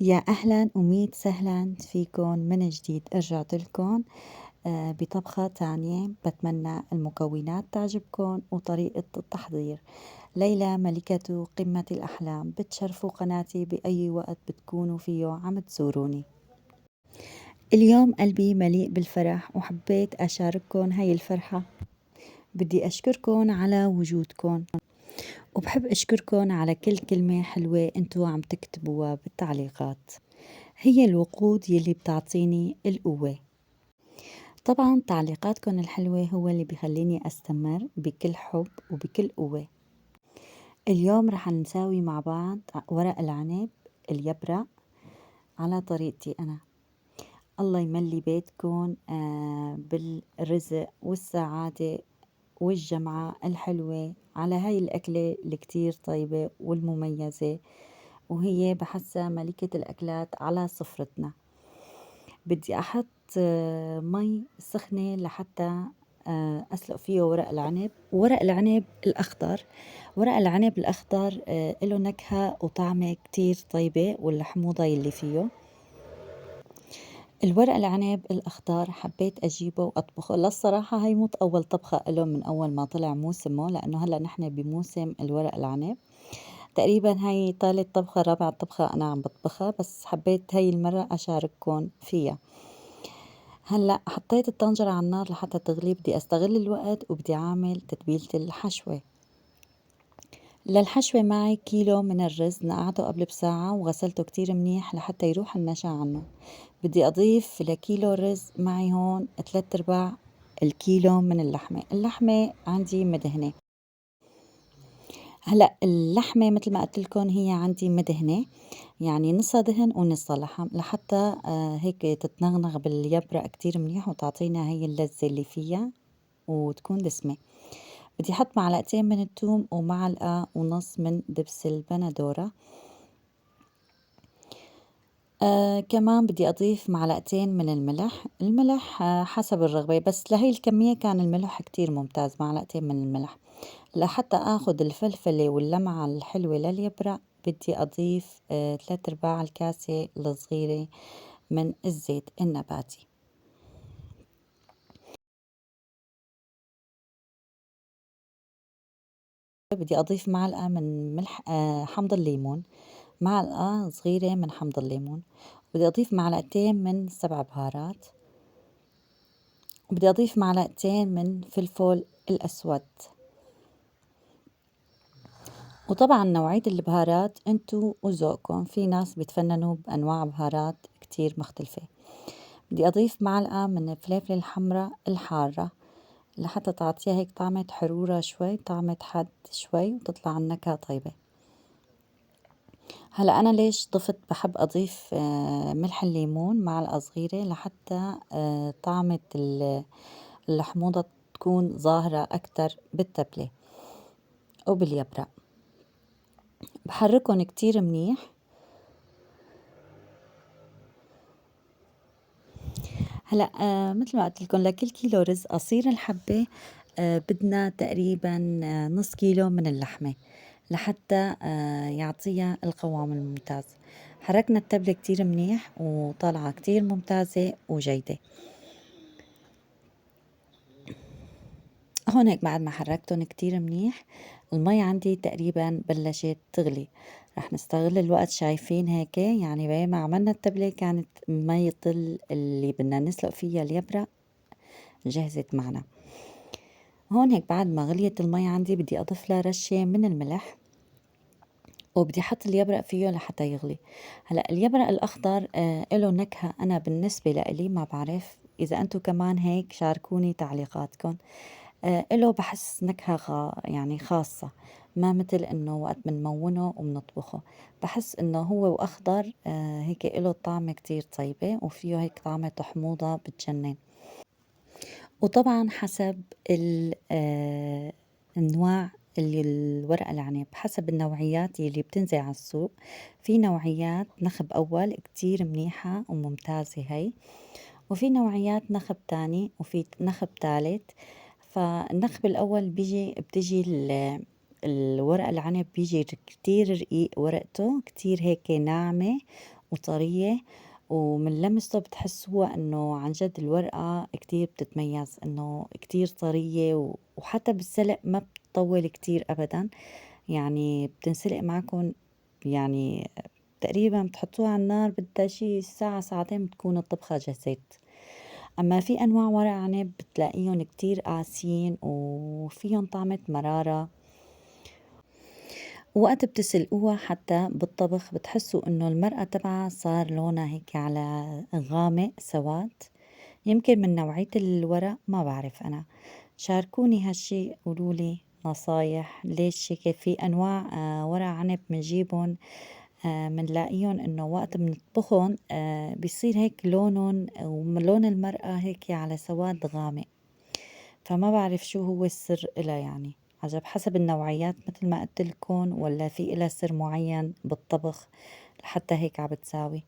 يا أهلا وميت سهلا فيكن من جديد. رجعت لكم بطبخة تانية. بتمنى المكونات تعجبكن وطريقة التحضير. ليلى ملكة قمة الأحلام، بتشرفوا قناتي بأي وقت بتكونوا فيه عم تزوروني. اليوم قلبي مليء بالفرح وحبيت أشارككن هاي الفرحة. بدي أشكركن على وجودكن، وبحب أشكركن على كل كلمة حلوة انتو عم تكتبوها بالتعليقات. هي الوقود يلي بتعطيني القوة. طبعا تعليقاتكن الحلوة هو اللي بيخليني أستمر بكل حب وبكل قوة. اليوم رح نساوي مع بعض ورق العنب اليبرق على طريقتي أنا. الله يملي بيتكن بالرزق والسعادة والجمعة الحلوة على هاي الأكلة الكتير طيبة والمميزة، وهي بحسها ملكة الأكلات على سفرتنا. بدي أحط مي سخنة لحتى أسلق فيه ورق العنب. ورق العنب الأخضر، ورق العنب الأخضر له نكهة وطعمة كتير طيبة، والحموضة يلي فيه. الورق العنب الأخضر حبيت أجيبه وأطبخه. للصراحة هاي مو أول طبخة له من أول ما طلع موسمه، لأنه هلأ نحن بموسم الورق العنب. تقريبا هاي ثالث طبخة رابع طبخة أنا عم بطبخها، بس حبيت هاي المرة أشارككن فيها. هلأ حطيت الطنجرة على النار لحتى تغلي. بدي أستغل الوقت وبدي أعمل تتبيلة الحشوة. للحشوة معي كيلو من الرز نقعته قبل بساعة وغسلته كتير منيح لحتى يروح النشا عنه. بدي أضيف لكيلو رز معي هون 3/4 الكيلو من اللحمة. اللحمة عندي مدهنة. هلأ اللحمة مثل ما قلت لكم هي عندي مدهنة، يعني نصها دهن ونصها لحم، لحتى هيك تتنغنغ باليبرق كتير منيح وتعطينا هي اللذة اللي فيها وتكون دسمة. بدي أحط معلقتين من الثوم ومعلقة ونص من دبس البندورة. كمان بدي أضيف معلقتين من الملح. الملح حسب الرغبة، بس لهي الكمية كان الملح كتير ممتاز، معلقتين من الملح. لحتى أخذ الفلفلة واللمعة الحلوة لليبرق بدي أضيف 3/4 الكاسة الصغيرة من الزيت النباتي. بدي أضيف معلقة من ملح حمض الليمون، معلقة صغيرة من حمض الليمون. بدي أضيف معلقتين من 7 بهارات، وبدي أضيف معلقتين من فلفل الأسود. وطبعا نوعية البهارات انتو وذوقكم، في ناس بيتفننوا بأنواع بهارات كتير مختلفة. بدي أضيف معلقة من الفلفل الحمراء الحارة لحتى تعطيها هيك طعمة حرورة شوي، طعمة حد شوي، وتطلع النكهة طيبة. هلأ أنا ليش بحب أضيف ملح الليمون معلقة صغيرة لحتى طعمة الحموضة تكون ظاهرة أكتر بالتبلة وباليبرق. بحركن كتير منيح. هلأ مثل ما قلت لكم لكل كيلو رز قصير الحبة بدنا تقريبا نص كيلو من اللحمة لحتى يعطيها القوام الممتاز. حركنا التبلة كتير منيح وطالعة كتير ممتازة وجيدة. هون هيك بعد ما حركتهم كتير منيح المي عندي تقريبا بلشت تغلي. رح نستغل الوقت، شايفين هيك يعني بين ما عملنا التبلة كانت مي الظل اللي بدنا نسلق فيها اليبرق جهزت معنا. هون هيك بعد ما غليت المي عندي بدي أضيف لها رشة من الملح، وبدي أحط اليبرق فيه لحتى يغلي. هلأ اليبرق الأخضر له نكهة، أنا بالنسبة لإلي ما بعرف إذا أنتو كمان هيك شاركوني تعليقاتكم. له بحس نكهة يعني خاصة، ما مثل إنه وقت بنمونه وبنطبخه. بحس إنه هو وأخضر هيك له طعمة كتير طيبة، وفيه هيك طعمة حموضة بتجنن. وطبعا حسب النوع اللي الورق العنب، حسب النوعيات اللي بتنزل على السوق. في نوعيات نخب أول كتير منيحة وممتازة هي، وفي نوعيات نخب تاني، وفي نخب تالت. فالنخب الأول بتجي الورق العنب بيجي كتير رقيق، ورقته كتير هيك ناعمة وطرية، ومن لمسته بتحسّوها إنه عن جد الورقة كتير بتتميّز، إنه كتير طرية وحتى بالسلق ما بتطوّل كتير أبدًا، يعني بتنسلق معاكن يعني تقريبًا بتحطّوها على النار بدها شي ساعة ساعتين بتكون الطبخة جهزت. أمّا في أنواع ورق عنب بتلاقيهم كتير قاسيين وفيُن طعمة مرارة، ووقت بتسلقوها حتى بالطبخ بتحسّوا إنه المرقة تبعها صار لونها هيك على غامق سواد، يمكن من نوعية الورق ما بعرف أنا، شاركوني هالشي قولوا لي نصايح ليش هيك في أنواع ورق عنب منجيبُن منلاقيهم إنه وقت منطبخُن بيصير هيك لونٌ ولون المرقة هيك على سواد غامق، فما بعرف شو هو السر إلا يعني، عجب حسب النوعيات متل ما قلت لكم والّا في إلها سر معيّن بالطبخ لحتى هيك بتساوي.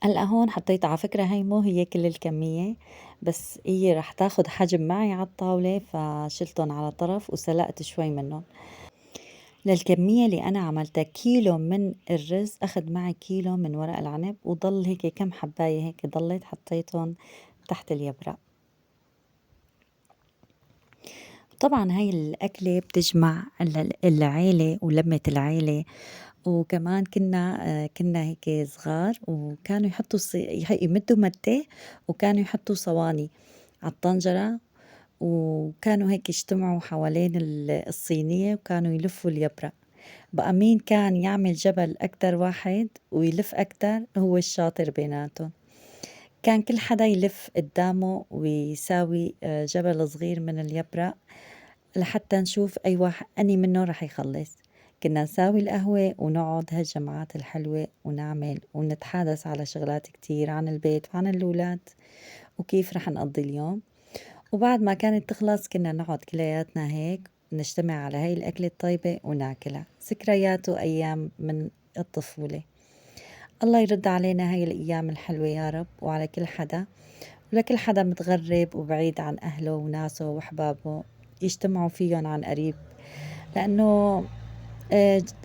هلأ هون حطيت على فكرة هي مو هي كل الكمية، بس هي رح تاخد حجم معي عالطاولة فشلتُن على طرف وسلقت شوي منُّن. للكمية اللي أنا عملتها كيلو من الرز أخد معي كيلو من ورق العنب وضل هيك كم حباية هيك ضليت حطيتُن تحت اليبرق. طبعًا هاي الأكلة بتجمع العيلة ولمّة العيلة، وكمان كنّا هيك صغار وكانوا يحطّوا يمدّوا مَدّة وكانوا يحطّوا صواني عالطنجرة، وكانوا هيك يجتمعوا حوالين الصينية وكانوا يلفّوا اليبرق، بقى مين كان يعمل جبل أكتر واحد ويلف أكتر هو الشاطر بيناتُن، كان كل حدا يلف قدّامه ويساوي جبل صغير من اليبرق لحتى نشوف أني منّن رح يخلّص. كنّا نساوي القهوة ونقعد هالجمعات الحلوة ونعمل ونتحادث على شغلات كتير عن البيت وعن الولاد وكيف رح نقضّي اليوم، وبعد ما كانت تخلص كنّا نقعد كلّياتنا هيك نجتمع على هاي الأكلة الطيبة وناكلها، ذكريات وأيام من الطفولة. الله يرد علينا هاي الأيام الحلوة يا رب وعلى كل حدا، ولكل حدا متغرّب وبعيد عن أهله وناسه وأحبابه يجتمعوا فيُّن عن قريب، لإنه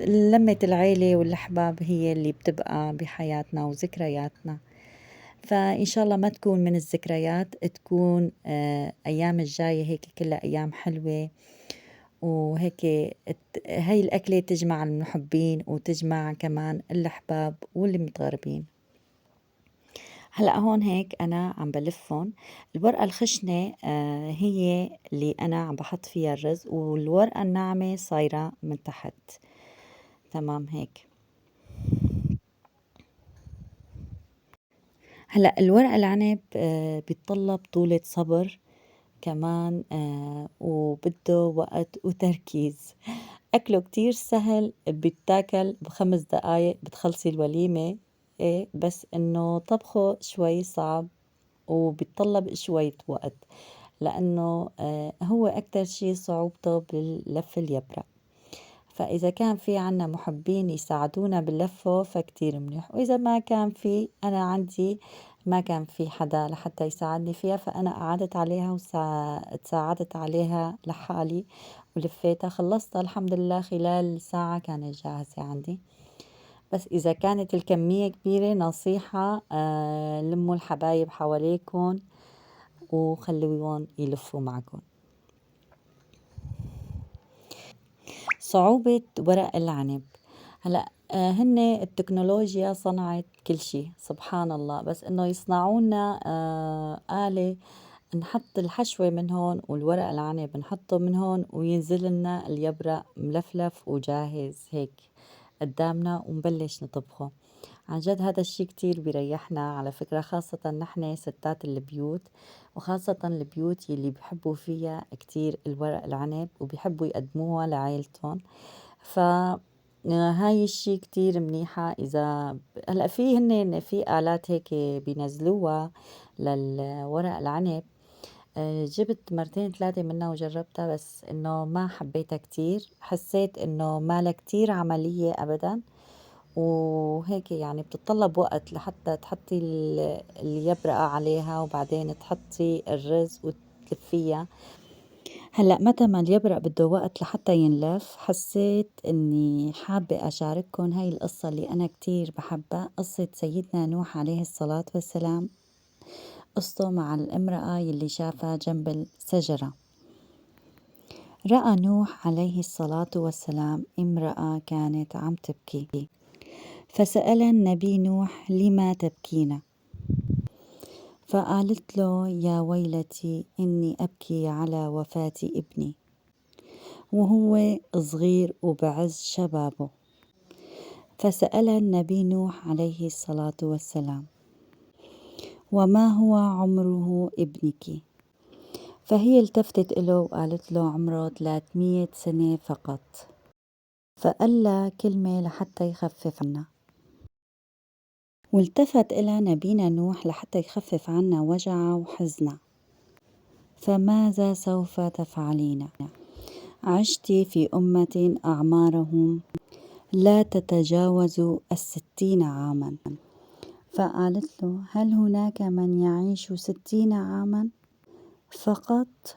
لمّة العيلة والأحباب هي اللي بتبقى بحياتنا وذكرياتنا، فإن شاء الله ما تكون من الذكريات تكون أيام الجاية هيك كلّها أيام حلوة، وهيك هاي الأكلة تجمع المحبين وتجمع كمان الأحباب واللي متغربين. هلأ هون هيك أنا عم بالفّن، الورقة الخشنة هي اللي أنا عم باحط فيها الرز، والورقة الناعمة صايرة من تحت، تمام هيك. هلأ الورق العنب بيتطلّب طولة صبر كمان وبده وقت وتركيز، أكله كتير سهل بيتاكل ب5 دقايق بتخلصي الوليمة، بس إنه طبخه شوي صعب وبيتطلّب شوية وقت، لإنه هو أكتر شي صعوبته باللف اليبرق، فإذا كان في عنا مُحبّين يساعدونا باللفّه فكتير منيح، وإذا ما كان في أنا عندي ما كان في حدا لحتى يساعدني فيها، فأنا قعدت عليها اتساعدت عليها لحالي ولفّيتها، خلّصتها الحمد لله خلال ساعة كانت جاهزة عندي. بس إذا كانت الكمية كبيرة نصيحة لمّوا الحبايب حواليكُن وخلّويون يلفّوا معكُن. صعوبة ورق العنب، هلأ هن التكنولوجيا صنعت كل شي سبحان الله، بس إنه يصنعوا لنا آلة نحط الحشوة من هون والورق العنب نحطّه من هون وينزل لنا اليبرق ملفلف وجاهز هيك قدّامنا ونبلّش نطبخه. عن جد هذا الشي كتير بيريحنا على فكرة، خاصة نحن ستات البيوت وخاصة البيوت يلي بيحبوا فيها كتير الورق العنب وبيحبوا يقدموها لعيلتهم، ف هاي الشي كتير منيحة إذا هلأ في هنّن في آلات هيك بينزلوها للورق العنب، جبت مرتين 3 منّا وجرّبتها بس إنه ما حبّيتها كتير، حسّيت إنه ما لها كتير عمليّة أبدًا، وهيك يعني بتتطلّب وقت لحتّى تحطّي اليبرقة عليها وبعدين تحطّي الرز وتلفّيها. هلأ متى ما اليبرق بده وقت لحتى ينلف، حسيت إني حابة أشارككن هاي القصة اللي أنا كتير بحبها، قصة سيدنا نوح عليه الصلاة والسلام، قصته مع الامرأة يلي شافها جنب الشجرة. رأى نوح عليه الصلاة والسلام امرأة كانت عم تبكي، فسأل النبي نوح: لما تبكين؟ فقالت له: يا ويلتي إني أبكي على وفاة ابني وهو صغير وبعز شبابه. فسأل النبي نوح عليه الصلاة والسلام: وما هو عمره ابنك؟ فهي التفتت إله وقالت له: عمره 300 سنة فقط. فقال لها كلمة لحتى يخفف عنا، والتفت إلى نبينا نوح لحتى يخفف عنا وجعها وحزنها. فماذا سوف تفعلين؟ عشت في أمة أعمارهم لا تتجاوز 60 عاما. فقالت له: هل هناك من يعيش 60 عاما فقط؟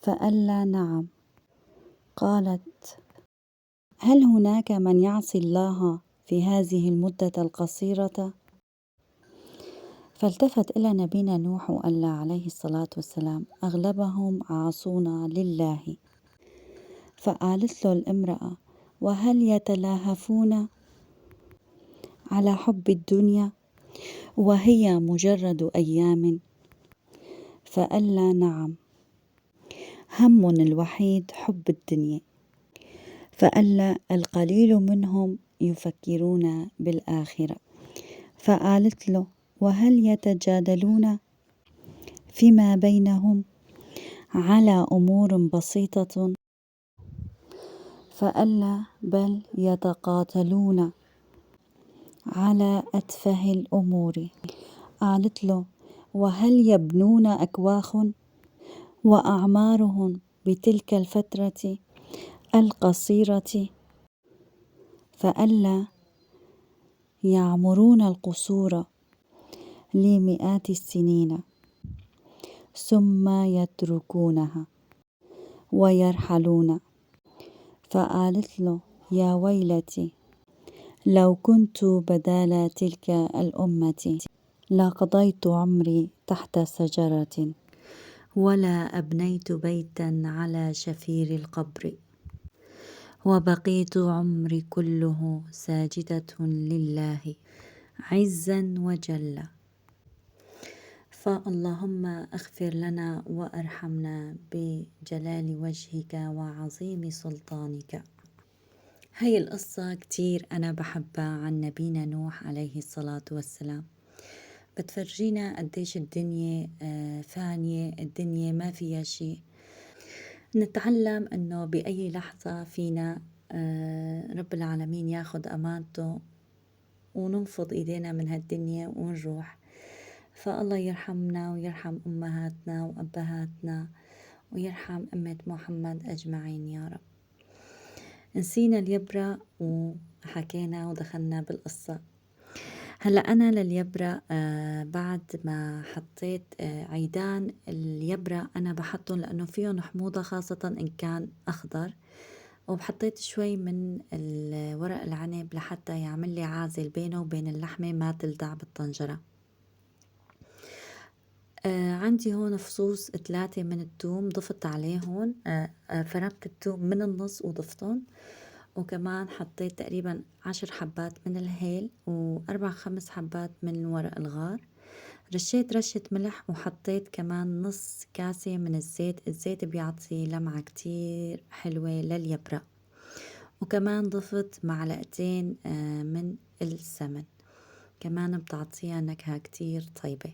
فقال لها: نعم. قالت: هل هناك من يعصي الله في هذه المدة القصيرة؟ فالتفت إلى نبينا نوح وقال له عليه الصلاة والسلام: أغلبهم عاصون لله. فقالت له الامرأة: وهل يتلاهفون على حب الدنيا وهي مجرد أيام؟ فقال لها: نعم، هم الوحيد حب الدنيا. فقال لها: القليل منهم يفكرون بالآخرة. فقالت له: وهل يتجادلون فيما بينهم على أمور بسيطة؟ فقال لها: بل يتقاتلون على أتفه الأمور. قالت له: وهل يبنون أكواخ وأعمارهم بتلك الفترة القصيرة؟ فقال لها: يعمرون القصور لمئات السنين ثم يتركونها ويرحلون. فقالت له: يا ويلتي، لو كنت بدال تلك الأمة لقضيت عمري تحت شجرة ولا أبنيت بيتا على شفير القبر وبقيت عمري كله ساجدة لله عزا وجلا. فاللهم اغفر لنا وارحمنا بجلال وجهك وعظيم سلطانك. هاي القصة كتير أنا بحبها عن نبينا نوح عليه الصلاة والسلام. بتفرجينا قديش الدنيا فانية، الدنيا ما فيها شيء. نتعلم أنه بأي لحظة فينا رب العالمين ياخد أمانته وننفض إيدينا من هالدنيا ونروح. فالله يرحمنا ويرحم أمهاتنا وأبهاتنا ويرحم أمة محمد أجمعين يا رب. نسينا اليبرق وحكينا ودخلنا بالقصة. هلأ أنا لليبرق بعد ما حطيت عيدان اليبرق أنا بحطهم لأنه فيهم حموضة خاصة إن كان أخضر، وبحطيت شوي من ورق العنب لحتى يعمل لي عازل بينه وبين اللحمة ما تلدع بالطنجرة. عندي هون فصوص 3 من الثوم ضفت عليهم، فرمت الثوم من النص وضفتهم، وكمان حطيت تقريبا 10 حبات من الهيل و4-5 حبات من ورق الغار. رشيت رشة ملح وحطيت كمان نص كاسة من الزيت. الزيت بيعطي لمعة كتير حلوة لليبرق، وكمان ضفت 2 معلقة من السمن، كمان بتعطيها نكهة كتير طيبة.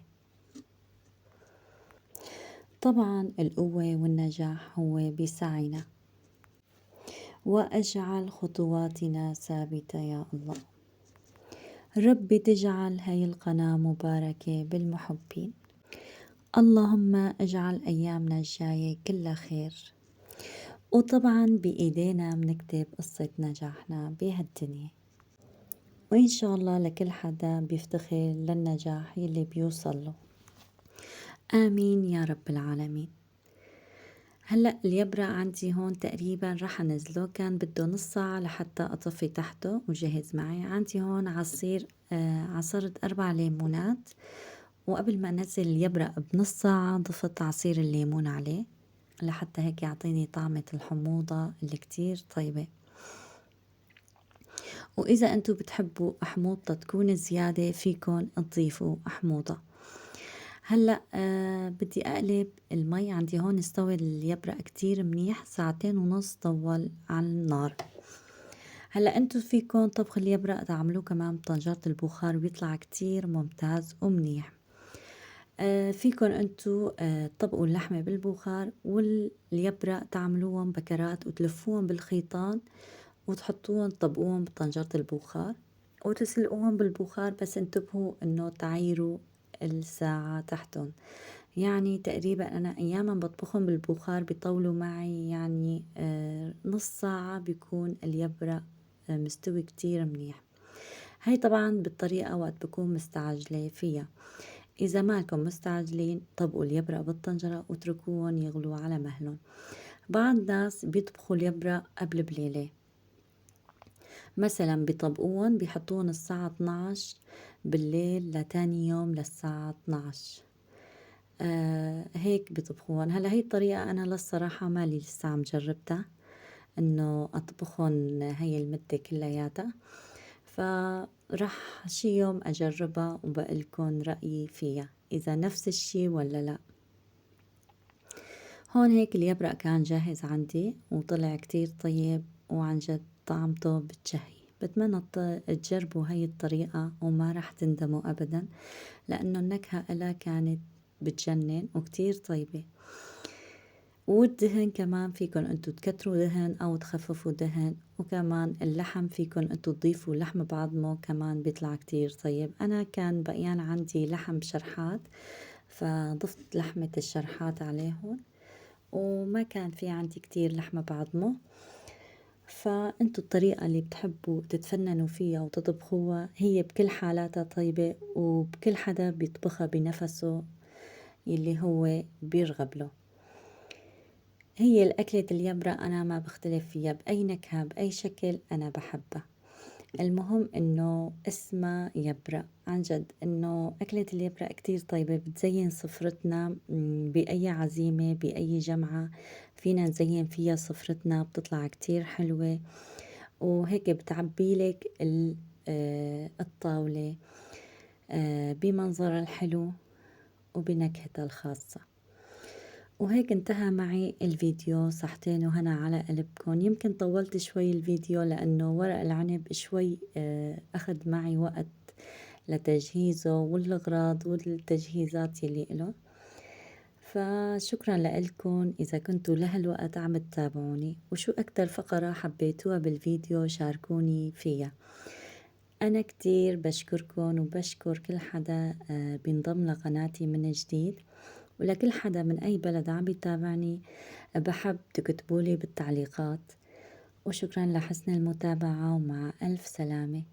طبعا القوة والنجاح هو بسعينا، وأجعل خطواتنا ثابتة يا الله. ربي تجعل هاي القناة مباركة بالمحبين. اللهم اجعل أيامنا الجاية كلها خير، وطبعا بإيدينا بنكتب قصة نجاحنا بهالدنيا، وإن شاء الله لكل حدا بيفتخر للنجاح يلي بيوصل له. آمين يا رب العالمين. هلأ اليبرة عندي هون تقريبًا راح أنزله، كان بده نُص ساعة لحتى أطفّي تحته وجِهز معي. عندي هون عصير عصرت 4 ليمونات، وقبل ما أنزّل اليبرة بنُص ساعة ضفت عصير الليمون عليه، لحتى هيك يعطيني طعمة الحموضة اللي كتير طيبة. وإذا أنتم بتحبّوا حموضتها تكون زيادة فيكن تضيفوا حموضة. هلأ بدي أقلب المي. عندي هون استوى اليبرق كتير منيح، 2.5 ساعات طوّل على النار. هلأ أنتم فيكن طبخ اليبرق تعملوه كمان بطنجرة البُخار بيطلع كتير ممتاز ومنيح. فيكن أنتم تطبقوا اللحمة بالبُخار واليبرق تعملوهم بكرات وتلفّوهم بالخيطان وتحطّوهم تطبقوهم بطنجرة البُخار وتسلقوهم بالبُخار، بس انتبهوا إنه تعيروا الساعة تحتُن. يعني تقريبًا أنا أيامًا باطبخهم بالبُخار بيطوّلوا معي يعني نُص ساعة بيكون اليبرق مستوي كتير منيح. هي طبعًا بالطريقة وقت بكون مستعجلة فيها. إذا مالكم مستعجلين طبقوا اليبرق بالطنجرة واتركوهم يغلوا على مهلٌ. بعض ناس بيطبخوا اليبرق قبل بليلة، مثلًا بيطبقوهم بيحطوهم الساعة 12 بالليل لتاني يوم للساعة 12. هيك بيطبخوهن. هلّأ هي الطريقة أنا للصراحة مالي لسه عم جرّبتها إنه أطبخهن هي المدة كلّياتها، فراح شي يوم أجرّبها وباقلكن رأيي فيها إذا نفس الشي والّا لأ. هون هيك اليبرق كان جاهز عندي وطلع كتير طيب وعن جد طعمته بتشهي. بتمنى تجربوا هاي الطريقة وما راح تندموا أبدًا، لإنه النكهة إلها كانت بتجنن وكتير طيبة. والدهن كمان فيكن انتو تكتروا دهن أو تخففوا دهن، وكمان اللحم فيكن انتو تضيفوا لحم بعضمه كمان بيطلع كتير طيب. أنا كان بقيان عندي لحم بشرحات فضفت لحمة الشرحات عليهن، وما كان في عندي كتير لحمة بعضمه. فانتو الطريقة اللي بتحبوا تتفننوا فيها وتطبخوها هي بكل حالاتها طيبة، وبكل حدا بيطبخها بنفسه يلي هو بيرغب له. هي الأكلة اليبرق أنا ما بختلف فيها بأي نكهة بأي شكل أنا بحبها. المهم إنه اسمها يبرق، عن جد إنه أكلة اليبرق كتير طيبة بتزين سفرتنا بأي عزيمة بأي جمعة فينا نزين فيها سفرتنا بتطلع كتير حلوة، وهيك بتعبيلك الطاولة بمنظرها الحلو وبنكهتها الخاصة. وهيك انتهى معي الفيديو. صحتين وهنا على قلبكن. يمكن طولت شوي الفيديو لأنه ورق العنب شوي أخد معي وقت لتجهيزه والأغراض والتجهيزات يلي إله. فشكرا لإلكن إذا كنتوا لهالوقت عم تتابعوني، وشو أكتر فقرة حبيتوها بالفيديو شاركوني فيها. أنا كتير بشكركن وبشكر كل حدا بينضم لقناتي من جديد، ولكل حدا من أي بلد عم يتابعني بحب تكتبولي بالتعليقات. وشكرا لحسن المتابعة ومع ألف سلامة.